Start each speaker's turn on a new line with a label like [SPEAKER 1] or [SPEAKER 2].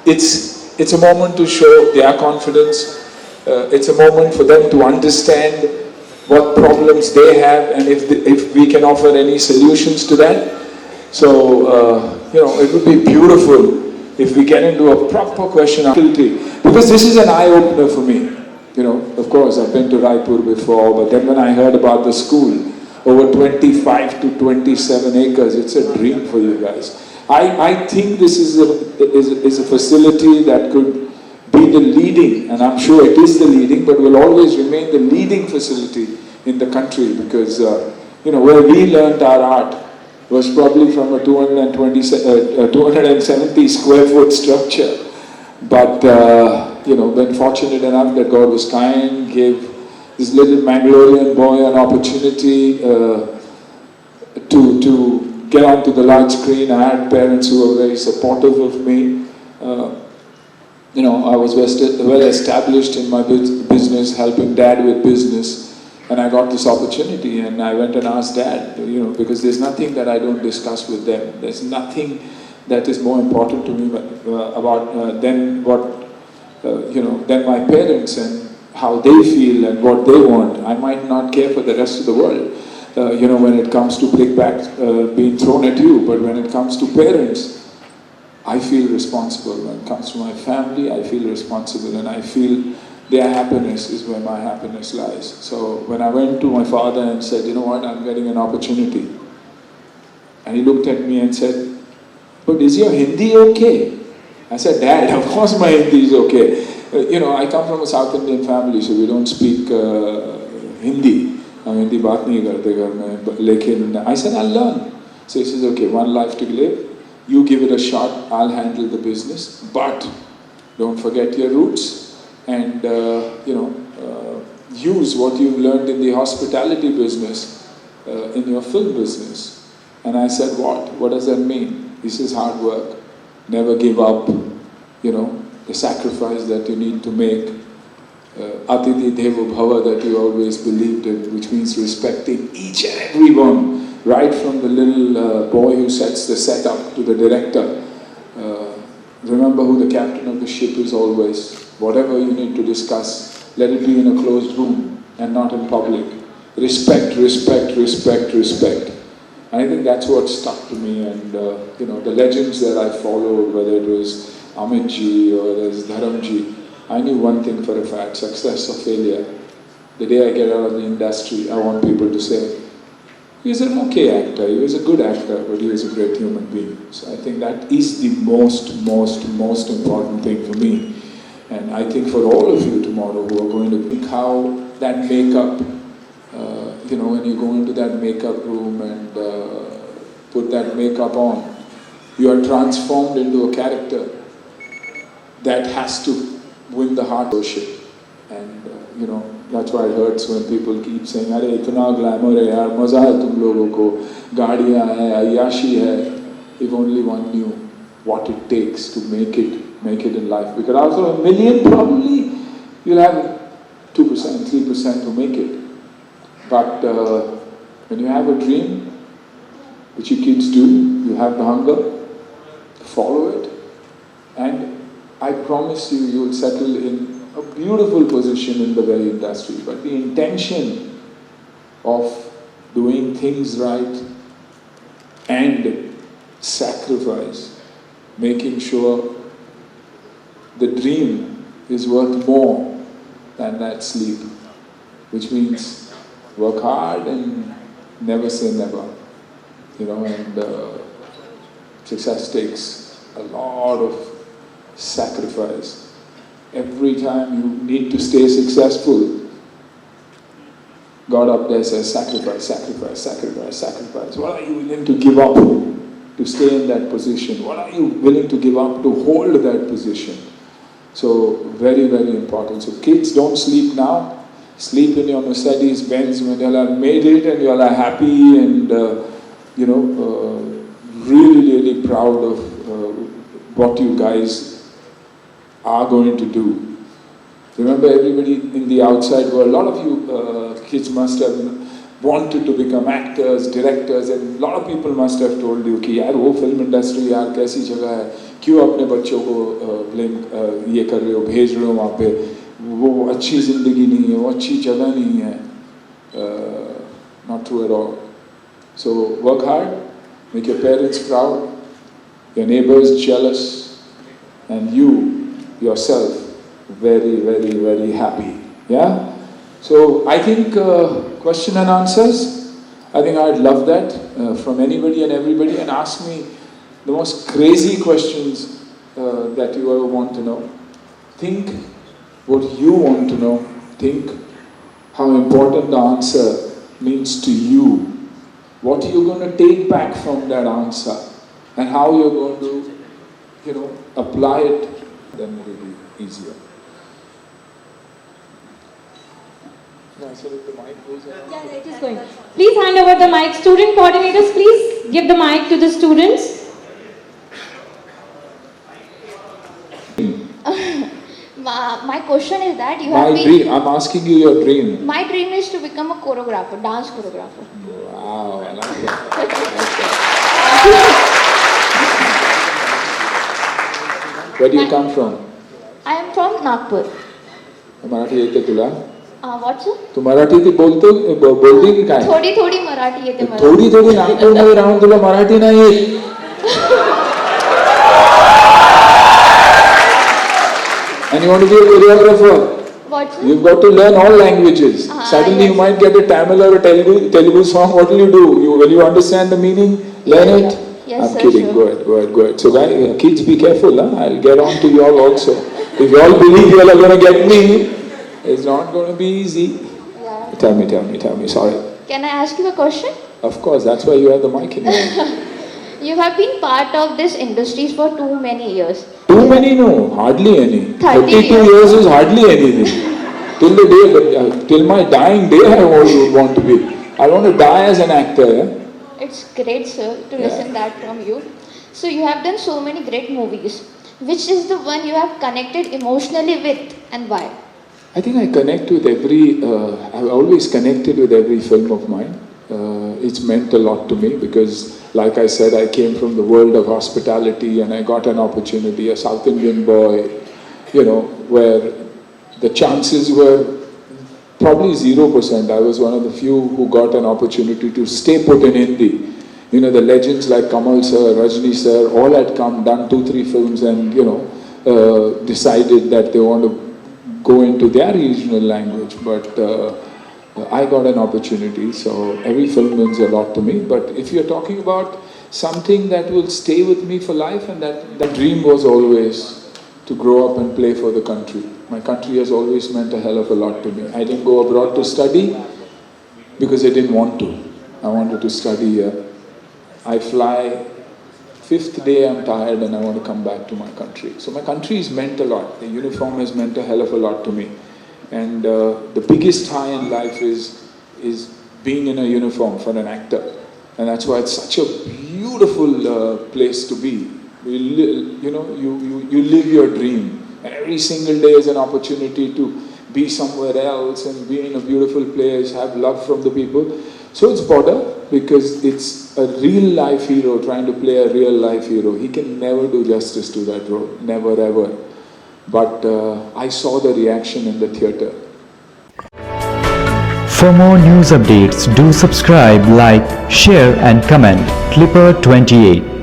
[SPEAKER 1] it's a moment to show their confidence. It's a moment for them to understand what problems they have and if we can offer any solutions to that. So, it would be beautiful if we get into a proper question of faculty, because this is an eye-opener for me. Of course, I've been to Raipur before, but then when I heard about the school, over 25 to 27 acres, it's a dream for you guys. I think this is a facility that could be the leading, and I'm sure it is the leading, but will always remain the leading facility in the country, because where we learned our art was probably from a 270 square foot structure. But been fortunate enough that God was kind, gave this little Mangalorean boy an opportunity to get onto the large screen. I had parents who were very supportive of me. I was well established in my business, helping Dad with business, and I got this opportunity, and I went and asked Dad, because there's nothing that I don't discuss with them. There's nothing that is more important to me than my parents and how they feel and what they want. I might not care for the rest of the world, when it comes to brickbats being thrown at you, but when it comes to parents, I feel responsible. When it comes to my family, I feel responsible, and I feel their happiness is where my happiness lies. So when I went to my father and said, I'm getting an opportunity, and he looked at me and said, but is your Hindi okay? I said, Dad, of course my Hindi is okay. I come from a South Indian family, so we don't speak Hindi. हम हिंदी बात नहीं करते घर में, लेकिन I said, I'll learn. So he says, okay, one life to live, you give it a shot, I'll handle the business, but don't forget your roots, and use what you've learned in the hospitality business, in your film business. And I said, what does that mean? He says, hard work, never give up, the sacrifice that you need to make, Atiti Devo Bhava that you always believed in, which means respecting each and every one, right from the little boy who sets the setup to the director. Remember who the captain of the ship is always. Whatever you need to discuss, let it be in a closed room and not in public. Respect, respect, respect, respect. I think that's what stuck to me, and the legends that I followed, whether it was Amit Ji or there's Dharam Ji, I knew one thing for a fact: success or failure. The day I get out of the industry, I want people to say, he was an okay actor, he was a good actor, but he was a great human being. So I think that is the most important thing for me. And I think for all of you tomorrow who are going to think how that makeup, when you go into that makeup room and put that makeup on, you are transformed into a character that has to win the heart worship. And that's why it hurts when people keep saying, "Arey, itna glamour hai yaar, maza hai tum logon ko, gaadiyan hai, ayyashi hai." If only one knew what it takes to make it in life. Because out of 1 million, probably you'll have 2%, 3% to make it. But when you have a dream, which you kids do, you have the hunger, follow it, and I promise you, you'll settle in a beautiful position in the very industry. But the intention of doing things right and sacrifice, making sure the dream is worth more than that sleep, which means work hard and never say never, and success takes a lot of sacrifice. Every time you need to stay successful, God up there says sacrifice, sacrifice, sacrifice, sacrifice. What are you willing to give up to stay in that position? What are you willing to give up to hold that position? So very, very important. So kids, don't sleep now. Sleep in your Mercedes Benz when you'll have made it and you'll are happy and really, really proud of what you guys are going to do. Remember, everybody in the outside world, a lot of you kids must have wanted to become actors, directors, and a lot of people must have told you कि यार वो film industry यार कैसी जगह है, क्यों अपने बच्चों को blame ये कर रहे हो, भेज रहे हो वहाँ पे, वो अच्छी ज़िंदगी नहीं है, वो अच्छी जगह नहीं है. Not true at all. So work hard, make your parents proud, your neighbors jealous, and you yourself very, very, very happy. Yeah? So I think question and answers, I think I'd love that from anybody and everybody, and ask me the most crazy questions that you ever want to know. Think what you want to know. Think how important the answer means to you. What you're going to take back from that answer, and how you're going to, apply it, then it will be easier. So if the mic goes around.
[SPEAKER 2] Yeah, it is going. Please hand over the mic. Student coordinators, please give the mic to the students.
[SPEAKER 3] My question is that you
[SPEAKER 1] My
[SPEAKER 3] have been...
[SPEAKER 1] dream, I'm asking you your dream.
[SPEAKER 3] My dream is to become a choreographer, dance choreographer.
[SPEAKER 1] Wow, I like that. Where do you come from?
[SPEAKER 3] I am from Nagpur.
[SPEAKER 1] Marathi येते तुला?
[SPEAKER 3] What sir?
[SPEAKER 1] तू मराठी ती बोलते की काय?
[SPEAKER 3] थोडी मराठी येते मला.
[SPEAKER 1] थोडी नागपूरमध्ये राहून तुला मराठी नाही येत. And you want to be a choreographer?
[SPEAKER 3] What sir?
[SPEAKER 1] You've got to learn all languages. Suddenly you might get a Tamil or a Telugu song. What will you do? Will you understand the meaning? Learn it?
[SPEAKER 3] Yes,
[SPEAKER 1] I'm
[SPEAKER 3] sir,
[SPEAKER 1] kidding.
[SPEAKER 3] sure.
[SPEAKER 1] Go ahead. So guys, kids, be careful. I'll get on to you all also. If you all believe you all are going to get me, it's not going to be easy.
[SPEAKER 3] Yeah.
[SPEAKER 1] Tell me. Sorry.
[SPEAKER 3] Can I ask you a question?
[SPEAKER 1] Of course, that's why you have the mic in here.
[SPEAKER 3] You have been part of this industry for too many years.
[SPEAKER 1] Too many? No, hardly any.
[SPEAKER 3] 30
[SPEAKER 1] years is hardly anything. Till my dying day, I would want to be. I want to die as an actor. Yeah?
[SPEAKER 3] It's great, sir, to listen that from you. So you have done so many great movies. Which is the one you have connected emotionally with, and why?
[SPEAKER 1] I think I connect with I've always connected with every film of mine. It's meant a lot to me because, like I said, I came from the world of hospitality and I got an opportunity, a South Indian boy, where the chances were probably 0%. I was one of the few who got an opportunity to stay put in Hindi. The legends like Kamal sir, Rajni sir, all had come, done 2-3 films and, decided that they want to go into their regional language. But I got an opportunity, so every film means a lot to me. But if you're talking about something that will stay with me for life, and that dream was always to grow up and play for the country. My country has always meant a hell of a lot to me. I didn't go abroad to study because I didn't want to. I wanted to study here. I fly, 5th day I'm tired and I want to come back to my country. So my country has meant a lot. The uniform has meant a hell of a lot to me. And the biggest high in life is being in a uniform for an actor. And that's why it's such a beautiful place to be. You live your dream. And every single day is an opportunity to be somewhere else and be in a beautiful place, have love from the people. So it's border because it's a real life hero trying to play a real life hero. He can never do justice to that role, never ever. But I saw the reaction in the theatre.
[SPEAKER 4] For more news updates, do subscribe, like, share and comment. Clipper 28.